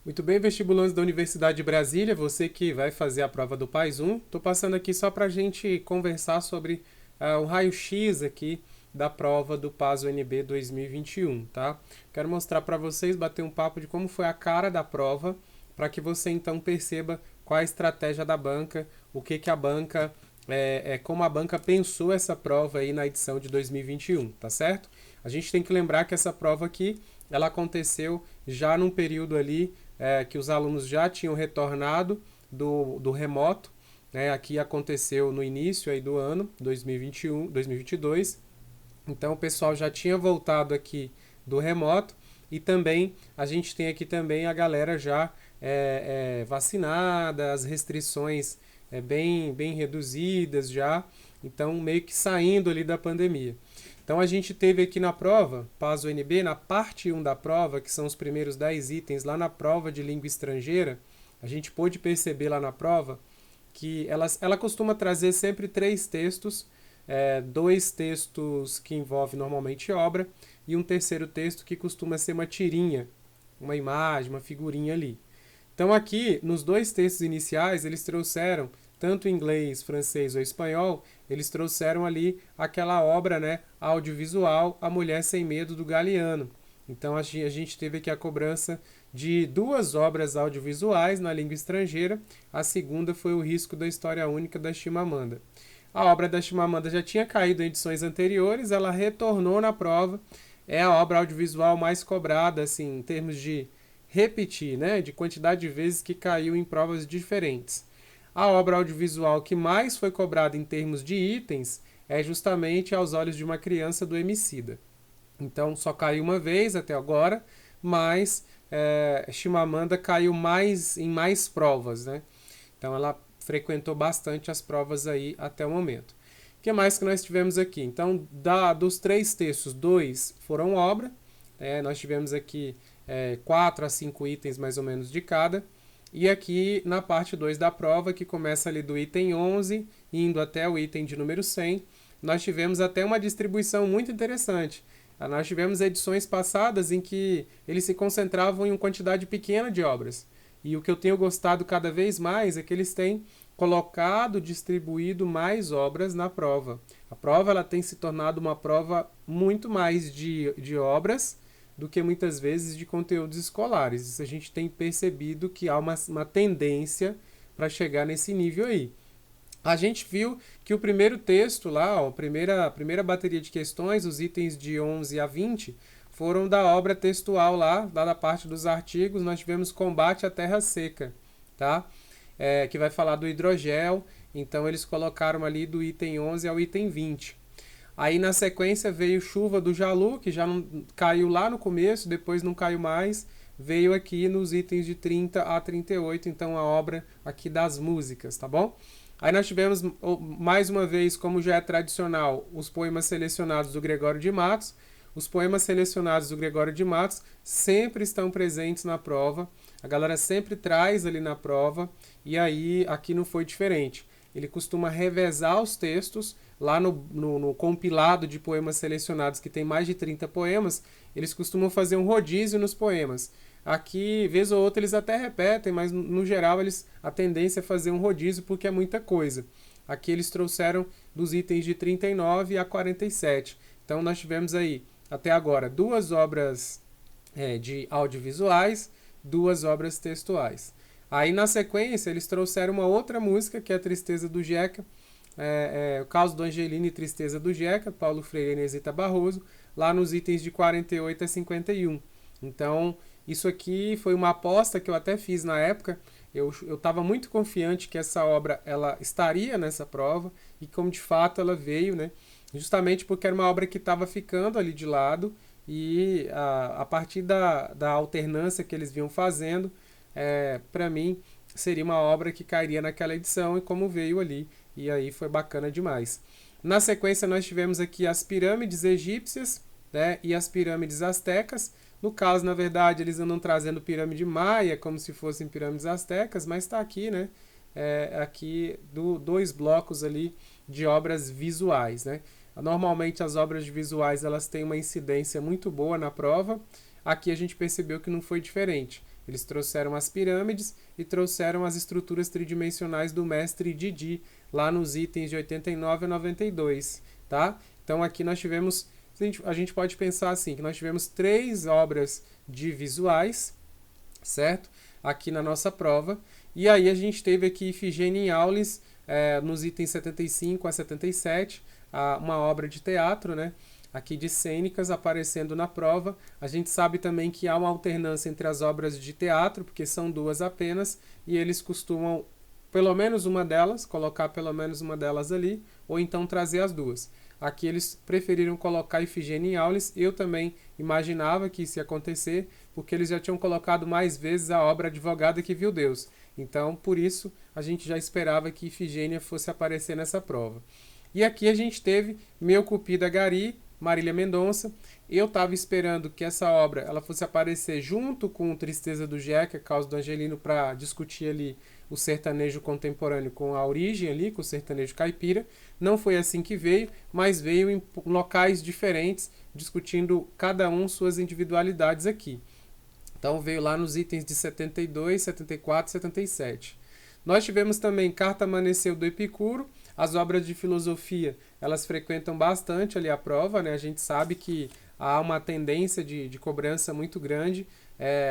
Muito bem, vestibulantes da Universidade de Brasília, você que vai fazer a prova do PAS 1, estou passando aqui só para a gente conversar sobre um raio-x aqui da prova do PAS UNB 2021, tá? Quero mostrar para vocês, bater um papo de como foi a cara da prova, para que você então perceba qual a estratégia da banca, o que a banca, como a banca pensou essa prova aí na edição de 2021, tá certo? A gente tem que lembrar que essa prova aqui, ela aconteceu já num período ali que os alunos já tinham retornado do remoto, né? Aqui aconteceu no início aí do ano 2021, 2022. Então o pessoal já tinha voltado aqui do remoto e também a gente tem aqui também a galera já vacinada, as restrições bem reduzidas já, então meio que saindo ali da pandemia. Então a gente teve aqui na prova, PAS UNB, na parte 1 da prova, que são os primeiros 10 itens, lá na prova de língua estrangeira, a gente pôde perceber lá na prova que ela costuma trazer sempre 3 textos, 2 textos que envolvem normalmente obra e um terceiro texto que costuma ser uma tirinha, uma imagem, uma figurinha ali. Então aqui, nos 2 textos iniciais, eles trouxeram, tanto em inglês, francês ou espanhol, eles trouxeram ali aquela obra, né, audiovisual, A Mulher Sem Medo, do Galeano. Então a gente teve aqui a cobrança de 2 obras audiovisuais na língua estrangeira. A segunda foi O Risco da História Única, da Chimamanda. A obra da Chimamanda já tinha caído em edições anteriores, ela retornou na prova. É a obra audiovisual mais cobrada, assim, em termos de repetir, né, de quantidade de vezes que caiu em provas diferentes. A obra audiovisual que mais foi cobrada em termos de itens é justamente Aos Olhos de uma Criança, do Emicida. Então só caiu uma vez até agora, mas Chimamanda caiu em mais provas, né? Então ela frequentou bastante as provas aí até o momento. O que mais que nós tivemos aqui? Então, dos 3 textos, 2 foram obra. Nós tivemos aqui 4 a 5 itens mais ou menos de cada. E aqui na parte 2 da prova, que começa ali do item 11, indo até o item de número 100, nós tivemos até uma distribuição muito interessante. Nós tivemos edições passadas em que eles se concentravam em uma quantidade pequena de obras. E o que eu tenho gostado cada vez mais é que eles têm colocado, distribuído mais obras na prova. A prova ela tem se tornado uma prova muito mais de obras do que muitas vezes de conteúdos escolares. Isso a gente tem percebido que há uma tendência para chegar nesse nível aí. A gente viu que o primeiro texto lá, a primeira bateria de questões, os itens de 11 a 20, foram da obra textual lá da parte dos artigos. Nós tivemos Combate à Terra Seca, tá? Que vai falar do hidrogel. Então eles colocaram ali do item 11 ao item 20. Aí na sequência veio Chuva do Jalu, que já não caiu lá no começo, depois não caiu mais. Veio aqui nos itens de 30 a 38, então a obra aqui das músicas, tá bom? Aí nós tivemos, mais uma vez, como já é tradicional, os poemas selecionados do Gregório de Matos. Os poemas selecionados do Gregório de Matos sempre estão presentes na prova. A galera sempre traz ali na prova. E aí, aqui não foi diferente. Ele costuma revezar os textos. Lá no compilado de poemas selecionados, que tem mais de 30 poemas, eles costumam fazer um rodízio nos poemas. Aqui, vez ou outra, eles até repetem, mas no geral a tendência é fazer um rodízio porque é muita coisa. Aqui eles trouxeram dos itens de 39 a 47. Então nós tivemos aí, até agora, 2 obras de audiovisuais, 2 obras textuais. Aí na sequência eles trouxeram uma outra música, que é a Tristeza do Jeca, o Caos do Angelino e Tristeza do Jeca, Paulo Freire e Inesita Barroso, lá nos itens de 48 a 51. Então, isso aqui foi uma aposta que eu até fiz na época. Eu estava muito confiante que essa obra ela estaria nessa prova, e como de fato ela veio, né? Justamente porque era uma obra que estava ficando ali de lado, e a partir da alternância que eles vinham fazendo, para mim seria uma obra que cairia naquela edição, e como veio ali, e aí foi bacana demais. Na sequência nós tivemos aqui as pirâmides egípcias, né, e as pirâmides astecas. No caso, na verdade, eles andam trazendo pirâmide maia como se fossem pirâmides astecas, mas está aqui, né, aqui 2 blocos ali de obras visuais, né. Normalmente as obras visuais elas têm uma incidência muito boa na prova. Aqui a gente percebeu que não foi diferente. Eles trouxeram as pirâmides e trouxeram as estruturas tridimensionais do mestre Didi, lá nos itens de 89 a 92, tá? Então aqui nós tivemos, a gente pode pensar assim, que nós tivemos 3 obras de visuais, certo? Aqui na nossa prova. E aí a gente teve aqui Ifigênia em Aulis, nos itens 75 a 77, uma obra de teatro, né? Aqui de cênicas aparecendo na prova. A gente sabe também que há uma alternância entre as obras de teatro, porque são 2 apenas, e eles costumam pelo menos uma delas, colocar pelo menos uma delas ali, ou então trazer as 2. Aqui eles preferiram colocar Ifigênia em Aulis. Eu também imaginava que isso ia acontecer, porque eles já tinham colocado mais vezes a obra Advogada que Viu Deus. Então, por isso, a gente já esperava que Ifigênia fosse aparecer nessa prova. E aqui a gente teve Meu Cupida Gari, Marília Mendonça. Eu estava esperando que essa obra ela fosse aparecer junto com Tristeza do Jeca, Causa do Angelino, para discutir ali o sertanejo contemporâneo com a origem ali, com o sertanejo caipira. Não foi assim que veio, mas veio em locais diferentes, discutindo cada um suas individualidades aqui. Então veio lá nos itens de 72, 74 e 77. Nós tivemos também Carta Amanheceu do Epicuro. As obras de filosofia, elas frequentam bastante ali a prova, né? A gente sabe que há uma tendência de cobrança muito grande.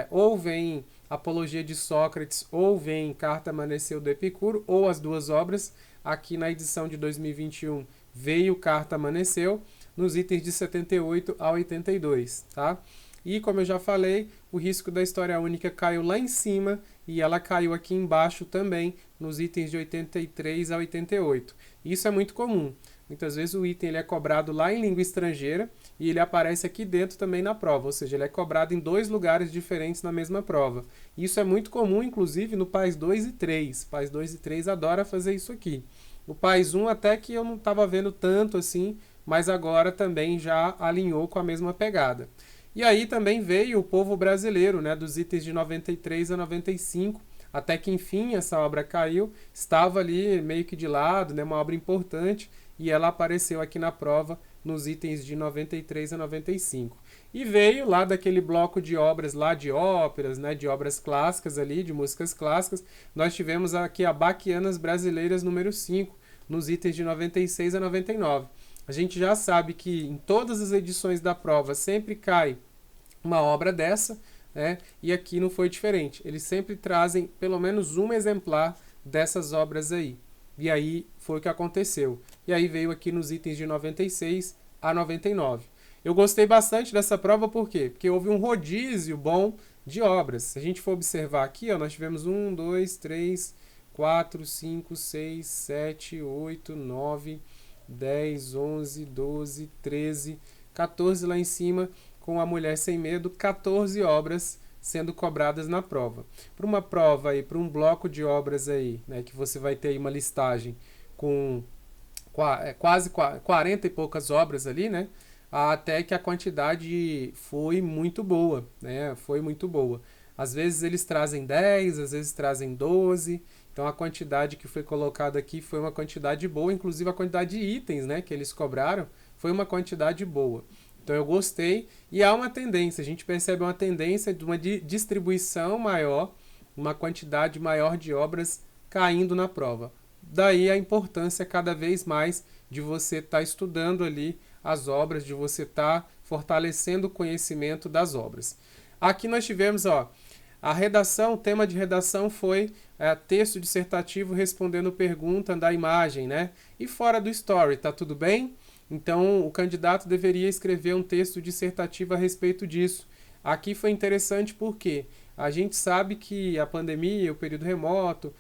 Ou vem Apologia de Sócrates, ou vem Carta Amanheceu do Epicuro, ou as 2 obras. Aqui na edição de 2021 veio Carta Amanheceu, nos itens de 78 a 82, tá? E, como eu já falei, o risco da história única caiu lá em cima e ela caiu aqui embaixo também, nos itens de 83 a 88. Isso é muito comum. Muitas vezes o item ele é cobrado lá em língua estrangeira e ele aparece aqui dentro também na prova, ou seja, ele é cobrado em 2 lugares diferentes na mesma prova. Isso é muito comum, inclusive, no PAS 2 e 3. PAS 2 e 3 adora fazer isso aqui. O PAS 1 até que eu não estava vendo tanto assim, mas agora também já alinhou com a mesma pegada. E aí também veio O Povo Brasileiro, né, dos itens de 93 a 95, até que enfim essa obra caiu, estava ali meio que de lado, né, uma obra importante, e ela apareceu aqui na prova nos itens de 93 a 95. E veio lá daquele bloco de obras lá de óperas, né, de obras clássicas ali, de músicas clássicas, nós tivemos aqui a Baquianas Brasileiras número 5, nos itens de 96 a 99. A gente já sabe que em todas as edições da prova sempre cai uma obra dessa, né? E aqui não foi diferente. Eles sempre trazem pelo menos um exemplar dessas obras aí. E aí foi o que aconteceu. E aí veio aqui nos itens de 96 a 99. Eu gostei bastante dessa prova, por quê? Porque houve um rodízio bom de obras. Se a gente for observar aqui, ó, nós tivemos 1, 2, 3, 4, 5, 6, 7, 8, 9... 10, 11, 12, 13, 14 lá em cima, com A Mulher Sem Medo, 14 obras sendo cobradas na prova. Para uma prova aí, para um bloco de obras aí, né, que você vai ter aí uma listagem com quase 40 e poucas obras ali, né, até que a quantidade foi muito boa, né, foi muito boa. Às vezes eles trazem 10, às vezes trazem 12, então a quantidade que foi colocada aqui foi uma quantidade boa, inclusive a quantidade de itens, né, que eles cobraram foi uma quantidade boa. Então eu gostei e há uma tendência, a gente percebe uma tendência de uma distribuição maior, uma quantidade maior de obras caindo na prova. Daí a importância cada vez mais de você estar estudando ali as obras, de você estar fortalecendo o conhecimento das obras. Aqui nós tivemos, ó, a redação, o tema de redação foi texto dissertativo respondendo pergunta da imagem, né? E fora do story, tá tudo bem? Então, o candidato deveria escrever um texto dissertativo a respeito disso. Aqui foi interessante porque a gente sabe que a pandemia, o período remoto,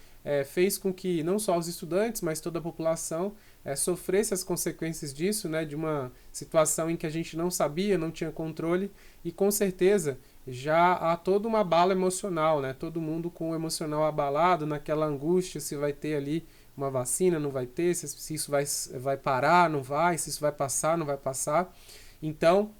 fez com que não só os estudantes, mas toda a população sofresse as consequências disso, né? De uma situação em que a gente não sabia, não tinha controle, e com certeza já há toda uma bala emocional, né? Todo mundo com o emocional abalado, naquela angústia se vai ter ali uma vacina, não vai ter, se isso vai parar, não vai, se isso vai passar, não vai passar. Então,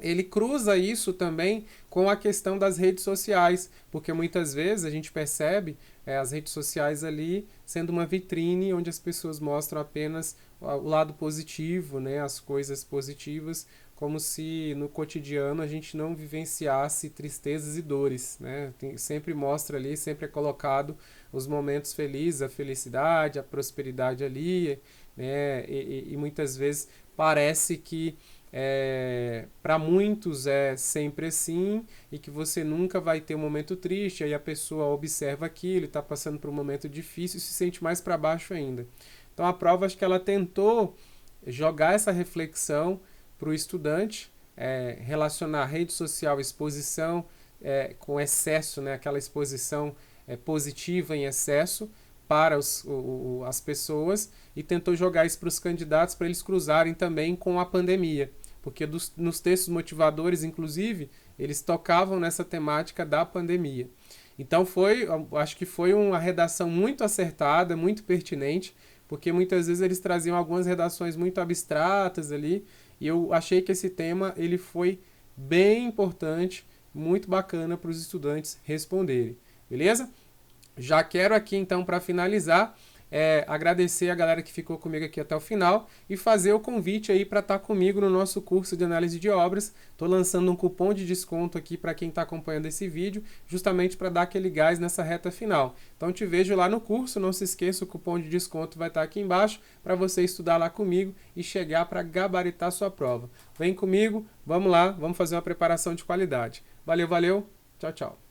ele cruza isso também com a questão das redes sociais, porque muitas vezes a gente percebe as redes sociais ali sendo uma vitrine onde as pessoas mostram apenas o lado positivo, né, as coisas positivas, como se no cotidiano a gente não vivenciasse tristezas e dores, né? Sempre mostra ali, sempre é colocado os momentos felizes, a felicidade, a prosperidade ali, né? E muitas vezes parece que para muitos é sempre assim e que você nunca vai ter um momento triste, aí a pessoa observa aquilo, está passando por um momento difícil e se sente mais para baixo ainda. Então a prova, acho que ela tentou jogar essa reflexão para o estudante, relacionar rede social, exposição com excesso, né, aquela exposição positiva em excesso para as pessoas, e tentou jogar isso para os candidatos para eles cruzarem também com a pandemia, porque nos textos motivadores, inclusive, eles tocavam nessa temática da pandemia. Então acho que foi uma redação muito acertada, muito pertinente, porque muitas vezes eles traziam algumas redações muito abstratas ali, e eu achei que esse tema ele foi bem importante, muito bacana para os estudantes responderem. Beleza? Já quero aqui então, para finalizar, agradecer a galera que ficou comigo aqui até o final e fazer o convite aí para estar comigo no nosso curso de análise de obras. Estou lançando um cupom de desconto aqui para quem está acompanhando esse vídeo, justamente para dar aquele gás nessa reta final. Então te vejo lá no curso, não se esqueça, o cupom de desconto vai estar aqui embaixo para você estudar lá comigo e chegar para gabaritar sua prova. Vem comigo, vamos lá, vamos fazer uma preparação de qualidade. Valeu, valeu, tchau, tchau.